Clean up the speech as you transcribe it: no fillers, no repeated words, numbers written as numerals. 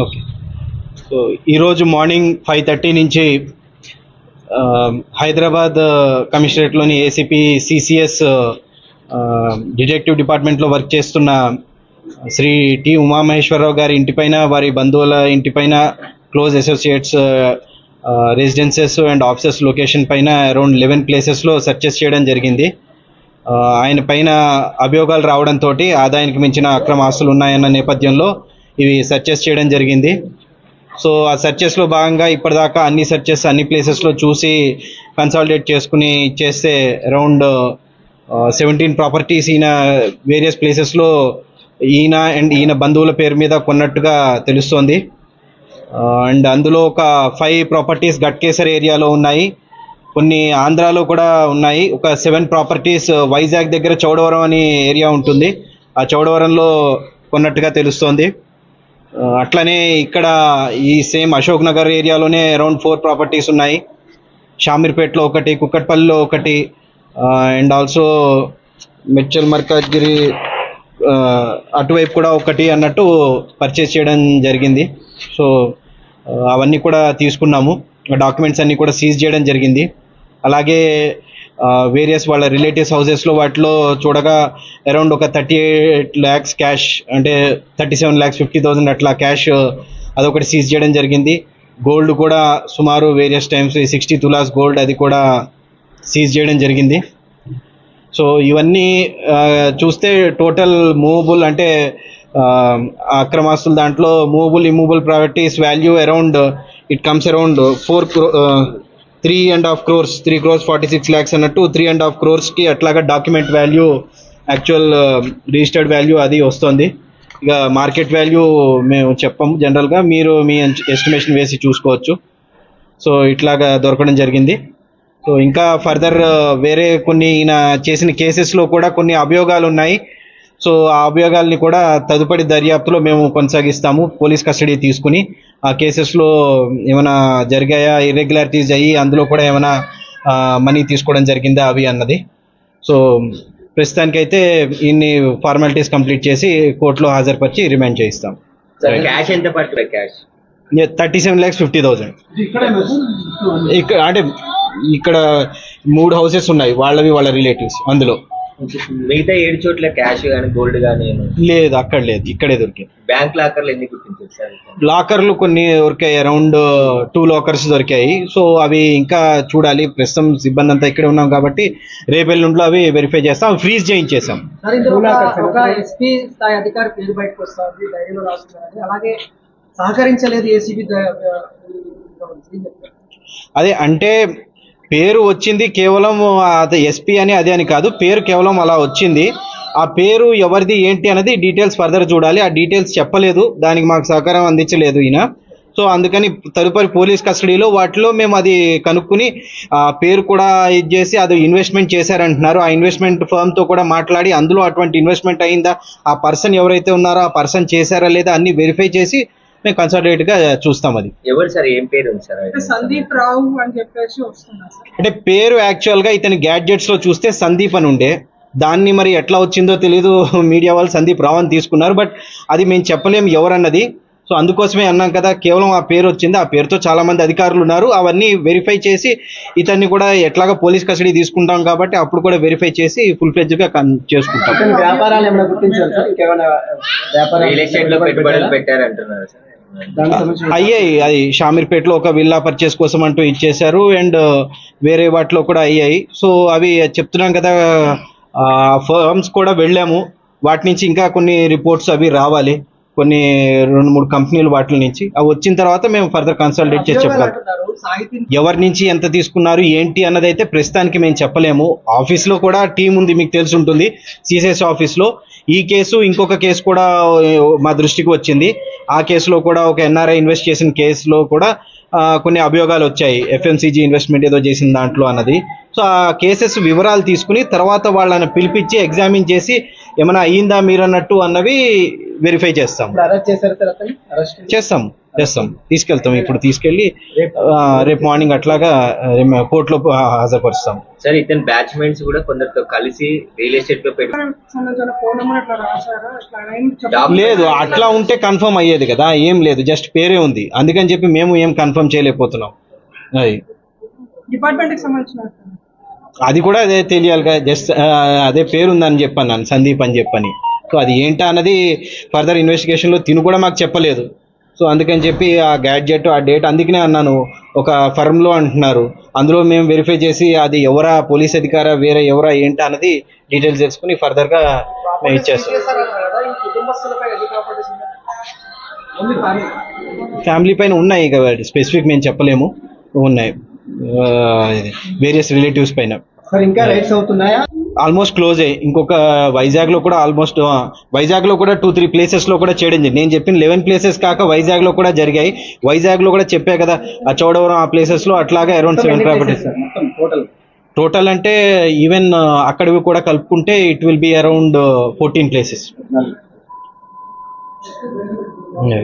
Okay. So ఈరోజు morning 5:30 నుంచి హైదరాబాద్ కమిషనరేట్లోని ఏసీపీ సిసిఎస్ డిటెక్టివ్ డిపార్ట్మెంట్లో వర్క్ చేస్తున్న శ్రీ టి ఉమామహేశ్వరరావు గారి ఇంటిపైన, వారి బంధువుల ఇంటిపైన, close associates residences and offices location పైన అరౌండ్ 11 ప్లేసెస్లో సెర్చెస్ చేయడం జరిగింది. ఆయన పైన అభియోగాలు రావడంతో ఆదాయానికి మించిన అక్రమ ఆస్తులు ఉన్నాయన్న నేపథ్యంలో ఇవి సెర్చెస్ చేయడం జరిగింది. సో ఆ సెర్చెస్లో భాగంగా ఇప్పటిదాకా అన్ని సెర్చెస్ అన్ని ప్లేసెస్లో చూసి కన్సాలిడేట్ చేసుకుని చేస్తే అరౌండ్ 17 ప్రాపర్టీస్ ఈయన వేరియస్ ప్లేసెస్లో ఈయన అండ్ ఈయన బంధువుల పేరు మీద కొన్నట్టుగా తెలుస్తోంది. అండ్ అందులో ఒక 5 ప్రాపర్టీస్ గట్కేసర్ ఏరియాలో ఉన్నాయి, కొన్ని ఆంధ్రాలో కూడా ఉన్నాయి. ఒక 7 ప్రాపర్టీస్ వైజాగ్ దగ్గర చౌడవరం అనే ఏరియా ఉంటుంది, ఆ చౌడవరంలో కొన్నట్టుగా తెలుస్తోంది. అట్లనే ఇక్కడ ఈ సేమ్ అశోక్ నగర్ ఏరియాలోనే అరౌండ్ 4 ప్రాపర్టీస్ ఉన్నాయి. షామీర్పేటలో ఒకటి, కుక్కట్పల్లిలో ఒకటి, అండ్ ఆల్సో మెడ్చల్ మర్కాజ్గిరి అటువైపు కూడా ఒకటి అన్నట్టు పర్చేస్ చేయడం జరిగింది. సో అవన్నీ కూడా తీసుకున్నాము, డాక్యుమెంట్స్ అన్నీ కూడా సీజ్ చేయడం జరిగింది. అలాగే వేరియస్ వాళ్ళ రిలేటివ్స్ హౌసెస్లో వాటిలో చూడగా అరౌండ్ ఒక 38 lakhs క్యాష్, అంటే 37,50,000 అట్లా క్యాష్ అదొకటి సీజ్ చేయడం జరిగింది. గోల్డ్ కూడా సుమారు వేరియస్ టైమ్స్ 60 తులాస్ గోల్డ్ అది కూడా సీజ్ చేయడం జరిగింది. సో ఇవన్నీ చూస్తే టోటల్ మూవబుల్ అంటే అక్రమాస్తుల దాంట్లో movable immovable properties value around it comes around 3.5 crores, 3 crores 46 lakhs అన్నట్టు 3.5 crores అట్లాగా document value, actual registered value అది వస్తుంది. ఇక మార్కెట్ వాల్యూ మేము చెప్పము, జనరల్గా మీరు మీ ఎస్టిమేషన్ వేసి చూసుకోవచ్చు. సో ఇట్లాగా దొరకడం జరిగింది. సో ఇంకా ఫర్దర్ వేరే కొన్ని ఈయన చేసిన కేసెస్లో కూడా కొన్ని అభియోగాలు ఉన్నాయి. సో ఆ అభియోగాల్ని కూడా తదుపరి దర్యాప్తులో మేము కొనసాగిస్తాము, పోలీస్ కస్టడీ తీసుకుని. ఆ కేసెస్లో ఏమైనా జరిగాయా, ఇర్రెగ్యులారిటీస్ అయ్యి అందులో కూడా ఏమైనా మనీ తీసుకోవడం జరిగిందా అవి అన్నది. సో ప్రస్తుతానికైతే ఇన్ని ఫార్మాలిటీస్ కంప్లీట్ చేసి కోర్టులో హాజరుపరిచి రిమాండ్ చేయిస్తాం. క్యాష్ ఎంత పడుతుంది? క్యాష్ 37,50,000. ఇక్కడ అంటే ఇక్కడ 3 houses ఉన్నాయి, వాళ్ళవి వాళ్ళ రిలేటివ్స్. అందులో మిగతా 7 చోట్ల క్యాష్ కానీ గోల్డ్ కానీ లేదు, అక్కడ లేదు, ఇక్కడే దొరికాయి. బ్యాంక్ లాకర్లు ఎన్ని గుర్తించారు సార్? లాకర్లు కొన్ని దొరికాయి, అరౌండ్ 2 లాకర్స్ దొరికాయి. సో అవి ఇంకా చూడాలి, ప్రస్తుతం సిబ్బంది అంతా ఇక్కడే ఉన్నాం కాబట్టి రేపెల్లుండిలో అవి వెరిఫై చేస్తాం, ఫ్రీజ్ చేయించేసాం. సహకరించలేదు ఏసీబీ. అదే అంటే పేరు వచ్చింది కేవలం అది ఎస్పీ అని అదే అని కాదు, పేరు కేవలం అలా వచ్చింది. ఆ పేరు ఎవరిది ఏంటి అనేది డీటెయిల్స్ ఫర్దర్ చూడాలి. ఆ డీటెయిల్స్ చెప్పలేదు, దానికి మాకు సహకారం అందించలేదు ఈయన. సో అందుకని తదుపరి పోలీస్ కస్టడీలో వాటిలో మేము అది కనుక్కుని ఆ పేరు కూడా ఇది చేసి అది ఇన్వెస్ట్మెంట్ చేశారంటున్నారు. ఆ ఇన్వెస్ట్మెంట్ ఫర్మ్తో కూడా మాట్లాడి అందులో అటువంటి ఇన్వెస్ట్మెంట్ అయిందా, ఆ పర్సన్ ఎవరైతే ఉన్నారో ఆ పర్సన్ చేశారా లేదా అన్ని వెరిఫై చేసి మేము కన్సల్టేట్ గా చూస్తాం. అది ఎవరు సార్, ఏం పేరు సార్? సందీప్ రావు అని చెప్పేసి వస్తున్నా సార్. అంటే పేరు యాక్చువల్ గా ఇతని గ్యాడ్జెట్స్ లో చూస్తే సందీప్ అని ఉండే, దాన్ని మరి ఎట్లా వచ్చిందో తెలీదు, మీడియా వాళ్ళు సందీప్ రావు అని తీసుకున్నారు. బట్ అది మేము చెప్పలేము ఎవరన్నది. సో అందుకోసమే అన్నాం కదా, కేవలం ఆ పేరు వచ్చింది, ఆ పేరుతో చాలా మంది అధికారులు ఉన్నారు, అవన్నీ వెరిఫై చేసి ఇతన్ని కూడా ఎట్లాగా పోలీస్ కస్టడీ తీసుకుంటాం కాబట్టి అప్పుడు కూడా వెరిఫై చేసి ఫుల్ ఫ్లెడ్జ్ గా చేసుకుంటాం. వ్యాపారాలు ఏమైనా గుర్తించారు సార్? ఇంకేమైనా వ్యాపారం పెట్టుబడులు పెట్టారంటున్నారు సార్? అయ్యాయి, అది షామీర్పేటలో ఒక విల్లా పర్చేస్ కోసం అంటూ ఇచ్చేశారు, అండ్ వేరే వాటిలో కూడా అయ్యాయి. సో అవి చెప్తున్నాం కదా, ఫర్మ్స్ కూడా వెళ్ళాము, వాటి నుంచి ఇంకా కొన్ని రిపోర్ట్స్ అవి రావాలి, కొన్ని 2-3 కంపెనీలు వాటి నుంచి. అవి వచ్చిన తర్వాత మేము ఫర్దర్ కన్సల్టేట్ చేసి చెప్పగలం. ఎవరి నుంచి ఎంత తీసుకున్నారు ఏంటి అన్నది అయితే ప్రస్తుతానికి మేము చెప్పలేము. ఆఫీస్లో కూడా టీం ఉంది, మీకు తెలిసి ఉంటుంది, సిసిఎస్ ఆఫీస్లో. ఈ కేసు ఇంకొక కేసు కూడా మా దృష్టికి వచ్చింది. ఆ కేసులో కూడా ఒక ఎన్ఆర్ఐ ఇన్వెస్ట్ చేసిన కేసులో కూడా కొన్ని అభియోగాలు వచ్చాయి, ఎఫ్ఎంసీజీ ఇన్వెస్ట్మెంట్ ఏదో చేసిన దాంట్లో అన్నది. సో ఆ కేసెస్ వివరాలు తీసుకుని తర్వాత వాళ్ళని పిలిపించి ఎగ్జామిన్ చేసి ఏమైనా అయ్యిందా మీరు అన్నట్టు అన్నవి వెరిఫై చేస్తాం. అరెస్ట్ చేశారు సార్? చేస్తాం, చేస్తాం, తీసుకెళ్తాం. ఇప్పుడు తీసుకెళ్ళి రేపు మార్నింగ్ అట్లాగా కోర్టులో హాజరుపరుస్తాం. సార్ ఇతని బ్యాచ్మెంట్స్ కూడా కొందరితో కలిసి రియల్ ఎస్టేట్ లో పెట్టుబడి సంబంధించిన ఫోన్ నెంబర్ అట్లా రాశారు అట్లా ఏం చెప్పలేదు. లేదు, అట్లా ఉంటే కన్ఫర్మ్ అయ్యేది కదా, ఏం లేదు, జస్ట్ పేరే ఉంది. అందుకని చెప్పి మేము ఏం కన్ఫర్మ్ చేయలేకపోతున్నాం. అది డిపార్ట్మెంట్ కి సంబంధించిన అది కూడా అదే తెలియాలి కదా, జస్ట్ అదే పేరు ఉందని చెప్పాను నేను, సందీప్ అని చెప్పని. సో అది ఏంటా అన్నది ఫర్దర్ ఇన్వెస్టిగేషన్లో తిను కూడా మాకు చెప్పలేదు. సో అందుకని చెప్పి ఆ గ్యాడ్జెట్ ఆ డేట్ అందుకనే అన్నాను, ఒక ఫర్మ్లో అంటున్నారు, అందులో మేము వెరిఫై చేసి అది ఎవరా పోలీస్ అధికారా వేరే ఎవరా ఏంటా అన్నది డీటెయిల్స్ తెలుసుకుని ఫర్దర్గా మేము ఇచ్చేస్తాం. ఫ్యామిలీ పైన ఉన్నాయి ఇక స్పెసిఫిక్ మేము చెప్పలేము, ఉన్నాయి వేరియస్ రిలేటివ్స్ పైన. సార్ ఇంకా రైట్స్ అవుతున్నాయా? ఆల్మోస్ట్ క్లోజ్ అయ్యి ఇంకొక వైజాగ్లో కూడా ఆల్మోస్ట్ వైజాగ్లో కూడా 2-3 ప్లేసెస్లో కూడా చేయడం జరిగింది. నేను చెప్పిన 11 ప్లేసెస్ కాక వైజాగ్లో కూడా జరిగాయి. వైజాగ్లో కూడా చెప్పా కదా, ఆ చౌడవరం ఆ ప్లేసెస్లో అట్లాగే అరౌండ్ 7 ప్రాపర్టీస్ టోటల్. అంటే ఈవెన్ అక్కడివి కూడా కలుపుకుంటే it will be around 14 places. Okay.